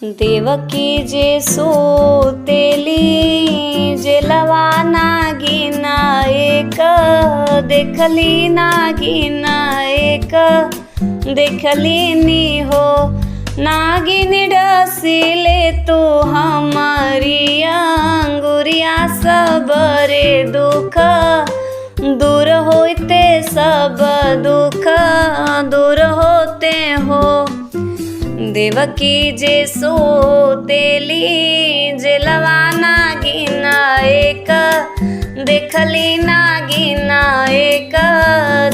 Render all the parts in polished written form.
देवकी जे सोतेली जेलवा नागिन एक देखली नागिन एक देखली नी हो। नागिन डसिले तो हमारी अंगुरिया सबरे दुख दूर होते सब दुख दूर होते हो। देवकी जे सोतेली जेलवा नागिन एक देखली नागिन एक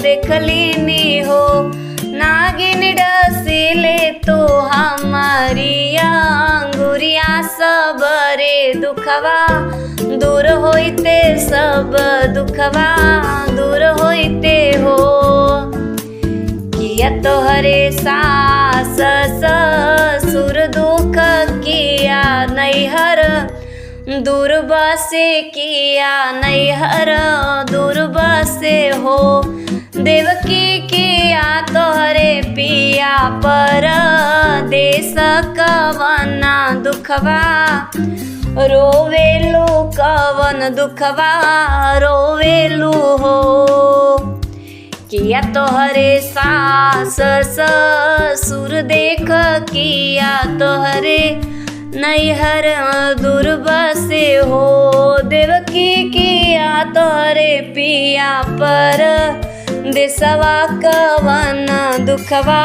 देखली नी हो। नागिन डसिले तो हमारी अंगुरिया सबरे दुखवा दूर होते सब दुखवा दूर होते हो। किया तोहरे सास ससुर दुख किया नैहर दूर बसे किया नैहर दूर बसे हो। देवकी किया तोहरे पिया पर देश कवना दुखवा रोवेलू कवन दुखवा रोवेलू हो। किया तोहरे सास ससुर देख किया तोहरे नैहर दूर बसे हो। देवकी किया तोहरे पिया पर देसवा कवन दुखवा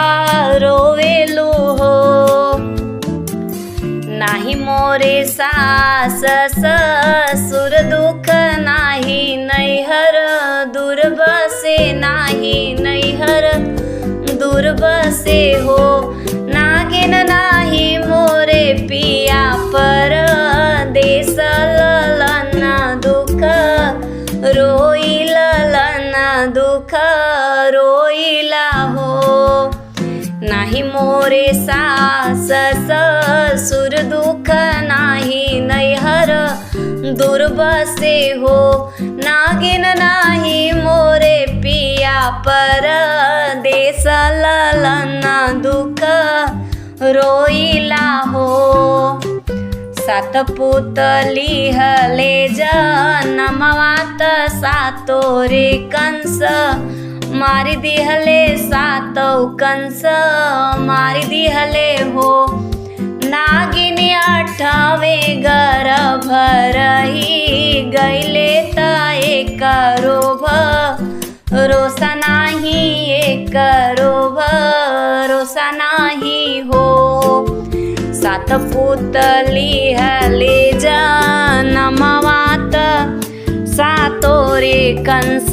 रोवेलू हो। नाही मोरे सास ससुर दुख नाही नैहर दूर बसे नाही नैहर दूर बसे हो। नागिन नाही मोरे पिया पर देस ललना दुख रोइलना दुख रोइला हो। नाही मोरे सास ससुर दुख नाही नैहर दूर बसे हो। नागिन नाही मोरे पिया पर देस ललना दुख रोइला हो। सात पुतली हले जनमवात सातो रे कंस मारी दिहले सातौ कंस मारी दिहले हो। नागिन आठवे गर्भ रही गईले त एक रोभ रोसा नाही एक रोभ रोसा नाही हो। सात पुतली हले जनमवात सातो रे कंस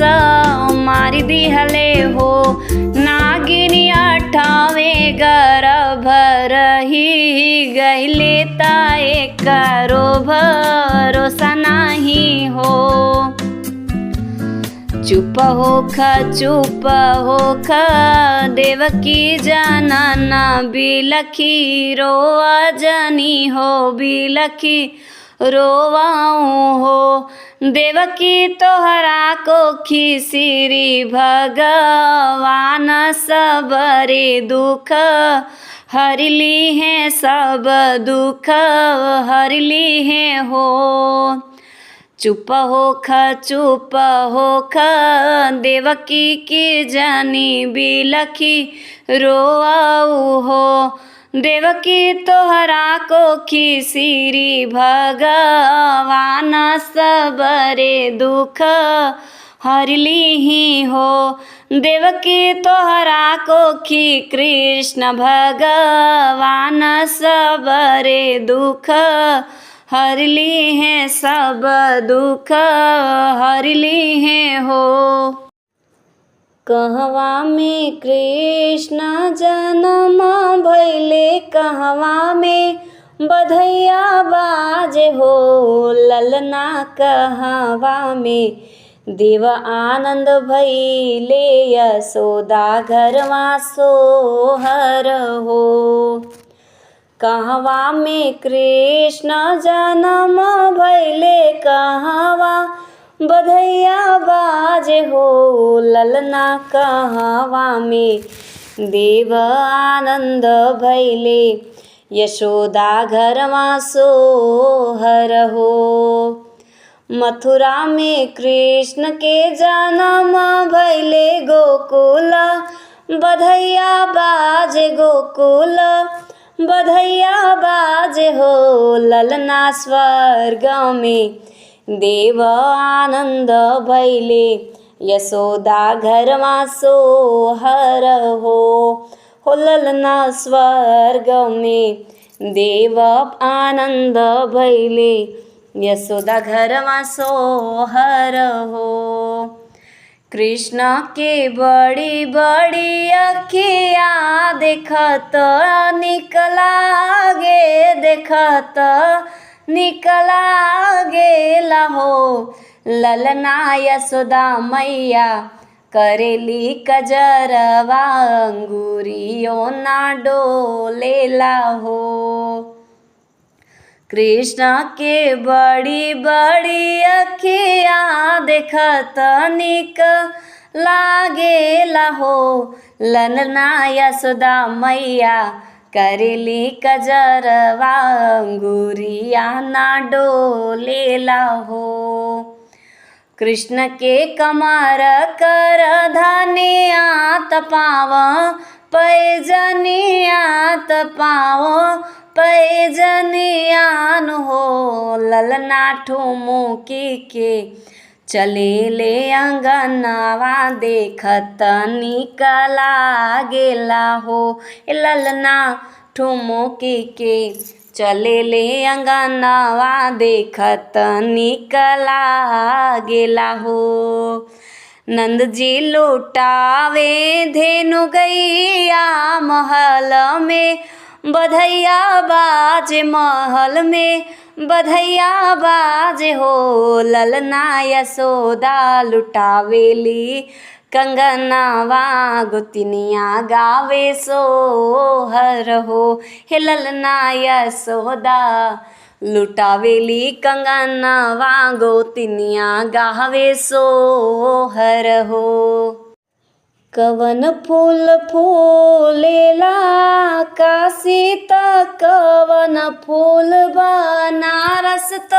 मारी दिहले हो। नागिन आठवे गर्भ रही गईले त एक रोभ रोसा नाही हो। चुप होख देवकी जनन बिलखी रोआ जनी हो बिलखी रोवाऊँ हो। देवकी तोहरा को खिसिरी भगवान सबरे दुख हरली है सब दुख हरली है हो। चुप होख देवकी की जनी बिलखी रोआऊ हो। देवकी तोहरा को खिसिरी भगवान सबरे दुख हरली ही हो। देवकी तोहरा को खी कृष्ण भगवान सबरे दुख हरली है सब दुख हरली है हो। कहवा में कृष्ण जन्म भैले कहवा में बधैया बाजे हो। ललना कहवा में देव आनंद भैले यशोदा घरवा सोहर हो। कहवा में कृष्ण जन्म भैले कहवा बधैया बाजे हो। ललना कहवा में देव आनंद भैले यशोदा घरमा सोहर हो। मथुरा में कृष्ण के जन्म भैले गोकुल, बधैया बाजे गोकुल, बधैया बाजे हो। ललना स्वर्ग में देव आनंद भैले, यशोदा घरमा सोहर हो। ललना स्वर्ग में देव आनंद भैले, यशोदा घरमा सोहर हो। कृष्ण के बड़ी बड़ी अखिया देखत निकलागे, देखत निकलागेला हो। ललना यशोदा मैया करेली कजरवा, अंगुरियों ना डोलेला हो। कृष्ण के बड़ी बड़ी अखिया देखत निक लागेला हो। ललना यशोदा मैया करेली कजरवा, अंगुरिया ना डोलेला हो। कृष्ण के कमर कर धनिया तपाव, पैजनिया तपाव, पैजनियान हो। ललना ठुमुकी के चले ले अंगनवा, देखत निक लागेला हो। ललना ठुमुकी के चले ले अंगनवा, देखत निक लागेला हो। नंद जी लुटावे धेनु गैया महल में, बधैया बाजे महल में, बधैया बाजे हो। ललना यशोदा लुटावेली कंगनवा, गोतिनिया गावे सोहर हो। ललना यशोदा लुटावेली कंगनवा, गोतिनिया गावे सोहर हो। कवन फूल फूलेला काशी त, कवन फूल बनारस त,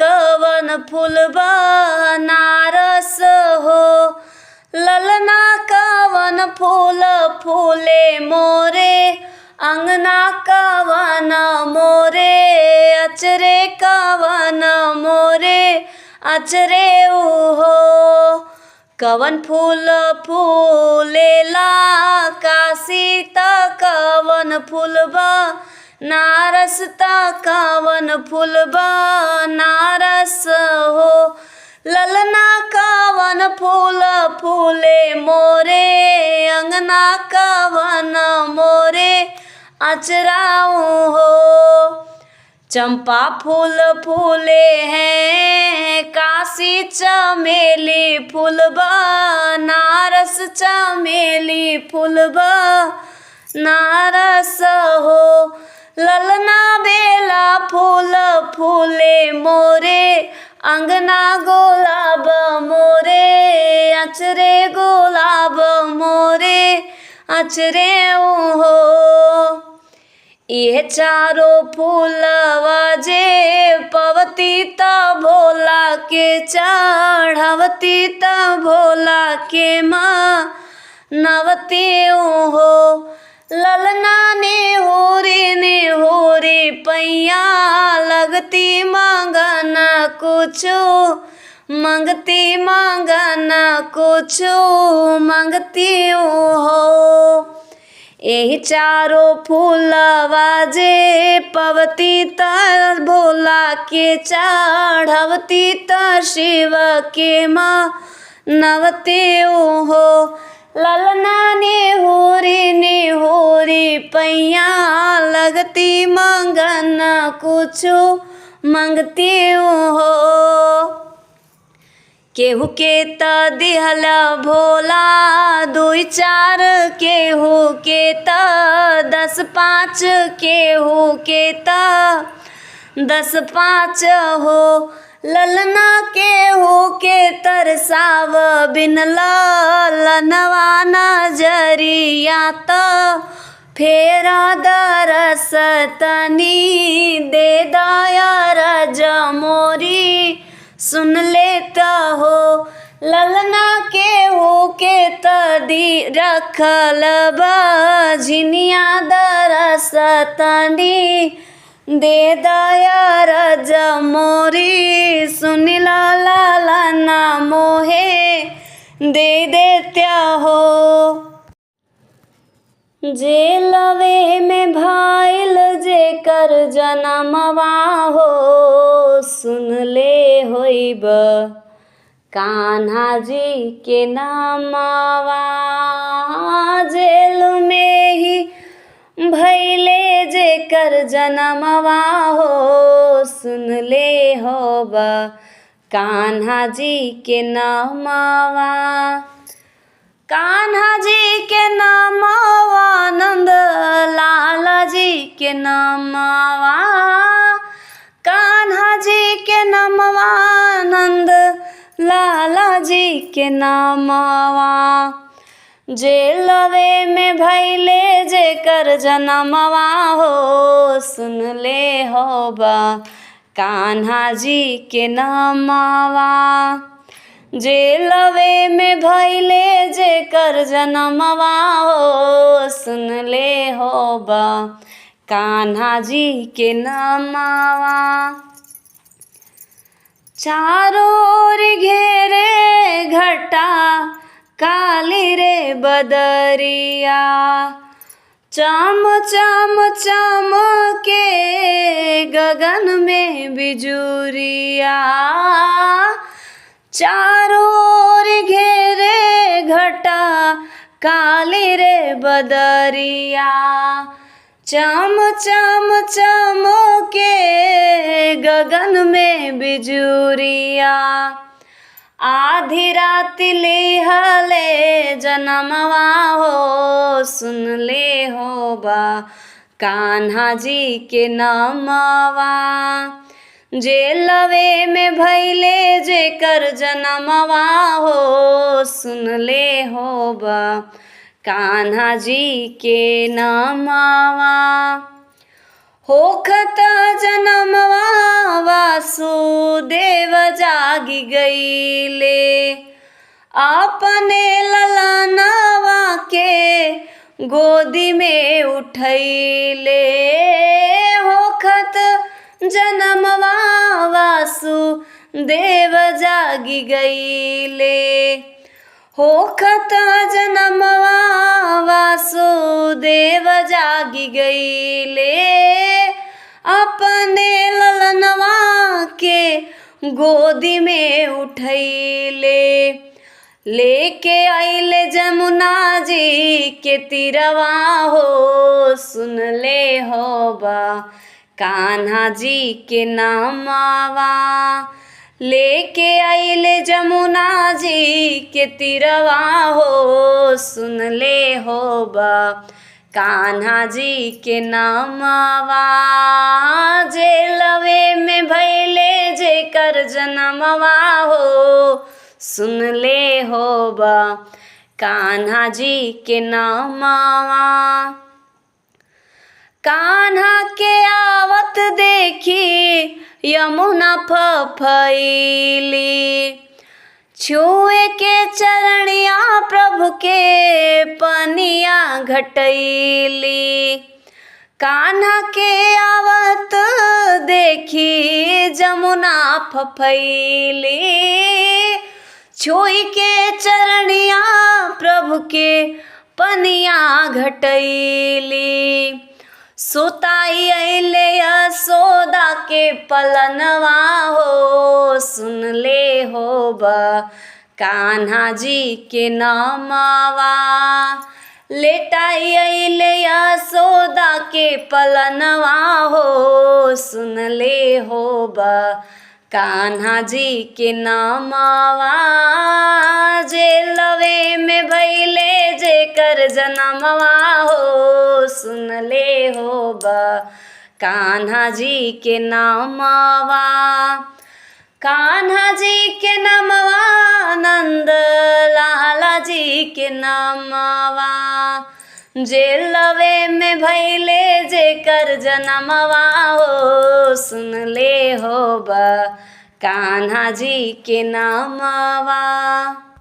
कवन फूल बनारस हो। ललना कवन फूल फूले मोरे अंगना, कवन मोरे अचरे, कवन मोरे अचरे हो। कवन फूल फूलेला काशी त, कवन फूल बनारस त, कवन फूल बनारस हो। ललना कवन फूल फूले मोरे अंगना, कवन मोरे अचराऊ हो। चंपा फूल फूले हैं काशी, चमेली फूल बनारस, चमेली फूल बनारस हो। ललना बेला फूल फूले मोरे अंगना, गुलाब मोरे अचरे, गुलाब मोरे अचरे हो। ये चारों फूलवा जे पवती त, भोला के चढ़वती त, भोला के मनवती हो। ललना नेहुरी पैया लगती, मांगन कुछो मंगती, मांगन कुछो मंगती हो। यही चारों फूलवा जे पवती त, भोला के चढ़वती त, शिव के मनवती हो। ललना नेहुरी पैया लगती, मांगन कुछो मंगती हो। केहू के त दिहल भोला दुई चार, केहू के त 10 5, केहू के त 10 5 हो। ललना केहू के तरसाव बिन ललनवा, नजरिया त फेरा दरस तनी दे दाया राजा मोरी सुन लेता हो ललना के हो के तदी रखल बझनिया दरस तनी दे दाया राजा मोरी सुन ललना मोहे दे देत्या हो। जेलवे में भाईल जेकर जनमवा हो सुन ले होइब कान्हा जी के नामवा। जेल में ही भैले जेकर जनमवा हो सुन ले होब कान्हा जी के नामवा। कान्हा जी के नामवा नंद लाला जी के नामवा। कान्हा जी के नामवा नंद लाला जी के नामवा। जेलवे में भैले जेकर जनमवा हो सुन ले होबा कान्हा जी के नामवा। जेलवे में भैले जेकर जनमवा हो सुन ले होबा कान्हा जी के नामवा। चारों ओर घेरे घटा काली रे बदरिया चम चम चम के गगन में बिजुरिया। चारों ओर घेरे घटा काली रे बदरिया चम चम चम के गगन में बिजुरिया। आधी रात लिहले जनमवा हो सुन ले होबा कान्हा जी के नामवा। जेलवे में भैले जेकर जनमवा हो सुन ले होबा कान्हा जी के नामवा। होखत जनमवा वासुदेव जागी गईले अपने ललनवा के गोदी में उठैले। होखत जनमवा वासुदेव जागी गईले होखत जनमवा वासुदेव जागी गईले अपने ललनवा के गोदी में उठैले। लेके आइले जमुना जी के तीरवा हो सुन ले होबा कान्हा जी के नामवा। लेके आइले जमुना जी के तीरवा हो सुन ले होबा कान्हा जी के नामवा। जेलवे में भैले जेकर जनमवा हो सुन ले होबा कान्हा जी के नामवा। कान्हा के आवत देखी यमुना फफैली छुए के चरणिया प्रभु के पनिया घटैली। कान्हा के आवत देखी जमुना फफैली छुई के चरणिया प्रभु के पनिया घटैली। सुताई अइले यशोदा के पलनवा हो सुन ले होबा कान्हा जी के नामवा। लेटाई अइले यशोदा के पलनवा हो सुन ले होबा कान्हा जी के नामवा। जेलवे में भैले जेकर जनमवा हो सुन ले होबा कान्हा जी के नामवा। कान्हा जी के नामवा नंद लाला जी के नामवा। जेलवे में भैले जेकर जनमवा हो, सुन ले हो बा कान्हा जी के नामवा।